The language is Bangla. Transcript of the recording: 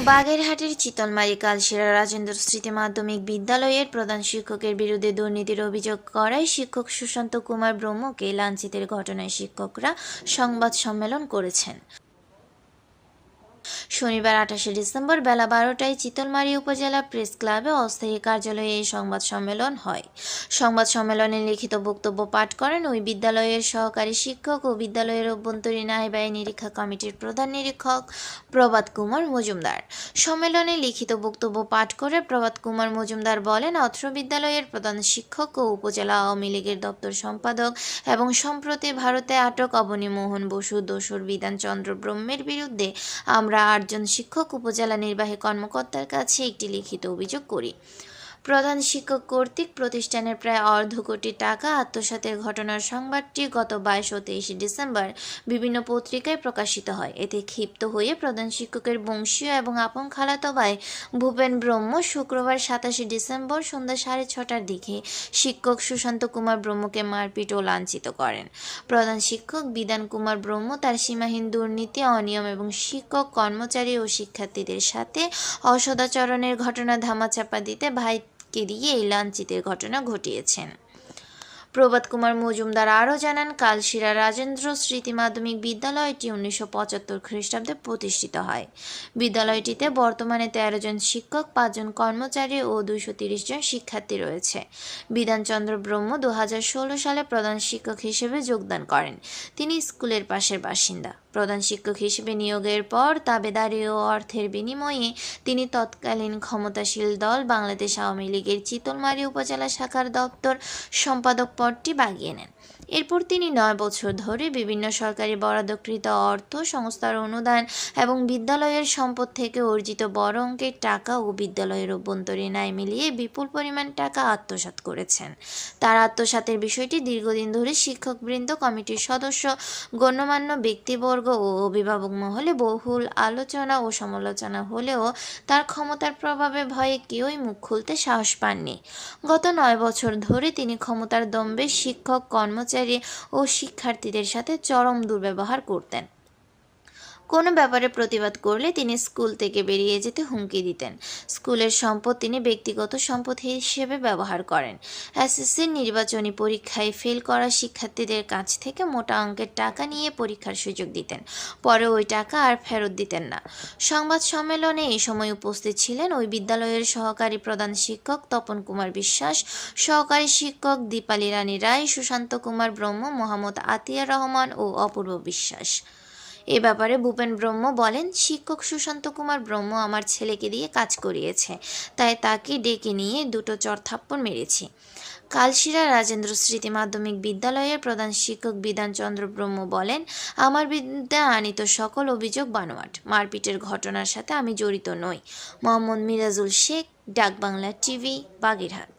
বাগেরহাটের চিতলমারী কালশিরা রাজেন্দ্র স্মৃতি মাধ্যমিক বিদ্যালয়ের প্রধান শিক্ষকের বিরুদ্ধে দুর্নীতির অভিযোগ করায় শিক্ষক সুশান্ত কুমার ব্রহ্মকে লাঞ্ছিতের ঘটনায় শিক্ষকরা সংবাদ সম্মেলন করেছেন। শনিবার ২৮ ডিসেম্বর বেলা ১২টায় চিতলমারী উপজেলা প্রেস ক্লাবে অস্থায়ী কার্যালয়ে এই সংবাদ সম্মেলন হয়। সংবাদ সম্মেলনে লিখিত বক্তব্য পাঠ করেন ওই বিদ্যালয়ের সহকারী শিক্ষক ও বিদ্যালয়ের অভ্যন্তরীণ আয় ব্যয় নিরীক্ষা কমিটির প্রধান নিরীক্ষক প্রভাত কুমার মজুমদার। সম্মেলনে লিখিত বক্তব্য পাঠ করে প্রভাত কুমার মজুমদার বলেন, অত্র বিদ্যালয়ের প্রধান শিক্ষক ও উপজেলা আওয়ামী লীগের দপ্তর সম্পাদক এবং সম্প্রতি ভারতে আটক অবনী মোহন বসু দোসর বিধানচন্দ্র ব্রহ্মের বিরুদ্ধে আমরা ৮ জন শিক্ষক উপজেলা নির্বাহী কর্মকর্তার কাছে একটি লিখিত অভিযোগ করি। প্রধান শিক্ষক কর্তৃক প্রতিষ্ঠানের প্রায় অর্ধ কোটি টাকা আত্মসাতের ঘটনার সংবাদটি গত ২২ ও ২৩ ডিসেম্বর বিভিন্ন পত্রিকায় প্রকাশিত হয়। এতে ক্ষিপ্ত হয়ে প্রধান শিক্ষকের বংশীয় এবং আপন খালাতো ভাই ভূপেন ব্রহ্ম শুক্রবার ২৭ ডিসেম্বর সন্ধ্যা ৬:৩০টার দিকে শিক্ষক সুশান্ত কুমার ব্রহ্মকে মারপিট ও লাঞ্ছিত করেন। প্রধান শিক্ষক বিধান কুমার ব্রহ্ম তার সীমাহীন দুর্নীতি, অনিয়ম এবং শিক্ষক, কর্মচারী ও শিক্ষার্থীদের সাথে অসদাচরণের ঘটনা ধামাচাপা দিতে ভাইকে দিয়ে এই লাঞ্ছিতের ঘটনা ঘটিয়েছেন। প্রভাত কুমার মজুমদার আরও জানান, কালশিরা রাজেন্দ্র স্মৃতি মাধ্যমিক বিদ্যালয়টি ১৯৭৫ খ্রিস্টাব্দে প্রতিষ্ঠিত হয়। বিদ্যালয়টিতে বর্তমানে ১৩ জন শিক্ষক, ৫ জন কর্মচারী ও ২৩০ জন শিক্ষার্থী রয়েছে। বিধানচন্দ্র ব্রহ্ম ২০১৬ সালে প্রধান শিক্ষক হিসেবে যোগদান করেন। তিনি স্কুলের পাশের বাসিন্দা। প্রধান শিক্ষক হিসেবে নিয়োগের পর তাবেদারি ও অর্থের বিনিময়ে তিনি তৎকালীন ক্ষমতাশীল দল বাংলাদেশ আওয়ামী লীগের চিতলমারী উপজেলা শাখার দপ্তর সম্পাদক পদটি বাগিয়ে নেন। এরপর তিনি ৯ বছর ধরে বিভিন্ন সরকারি বরাদ্দকৃত অর্থ, সংস্থার অনুদান এবং বিদ্যালয়ের সম্পদ থেকে অর্জিত বড় অঙ্কের টাকা ও বিদ্যালয়ের অভ্যন্তরীণ আয় মিলিয়ে বিপুল পরিমাণ টাকা আত্মসাৎ করেছেন। তার আত্মসাতের বিষয়টি দীর্ঘদিন ধরে শিক্ষকবৃন্দ, কমিটির সদস্য, গণ্যমান্য ব্যক্তিবর্গ ও অভিভাবক মহলে বহুল আলোচনা ও সমালোচনা হলেও তার ক্ষমতার প্রভাবে ভয়ে কেউই মুখ খুলতে সাহস পাননি। গত ৯ বছর ধরে তিনি ক্ষমতার দম্ভে শিক্ষক, কর্মচারী ও শিক্ষার্থীদের সাথে চরম দুর্ব্যবহার করতেন। কোনো ব্যাপারে প্রতিবাদ করলে তিনি স্কুল থেকে বেরিয়ে যেতে হুমকি দিতেন। স্কুলের সম্পদ তিনি ব্যক্তিগত সম্পদ হিসেবে ব্যবহার করেন। এসএসসির নির্বাচনী পরীক্ষায় ফেল করা শিক্ষার্থীদের কাছ থেকে মোটা অঙ্কের টাকা নিয়ে পরীক্ষার সুযোগ দিতেন। পরে ওই টাকা আর ফেরত দিতেন না। সংবাদ সম্মেলনে এই সময় উপস্থিত ছিলেন ওই বিদ্যালয়ের সহকারী প্রধান শিক্ষক তপন কুমার বিশ্বাস, সহকারী শিক্ষক দীপালি রানী রায়, সুশান্ত কুমার ব্রহ্ম, মোহাম্মদ আতিয়া রহমান ও অপূর্ব বিশ্বাস। এ ব্যাপারে ভূপেন ব্রহ্ম বলেন, শিক্ষক সুশান্ত কুমার ব্রহ্ম আমার ছেলেকে দিয়ে কাজ করিয়েছে, তাই তাকে ডেকে নিয়ে ২টো চড়-থাপ্পড় মেরেছি। কালশিরা রাজেন্দ্র স্মৃতি মাধ্যমিক বিদ্যালয়ের প্রধান শিক্ষক বিধানচন্দ্র ব্রহ্ম বলেন, আমার বিরুদ্ধে আনিত সকল অভিযোগ বানোয়াট। মারপিটের ঘটনার সাথে আমি জড়িত নই। মোহাম্মদ মিরাজুল শেখ, ডাকবাংলা টিভি, বাগেরহাট।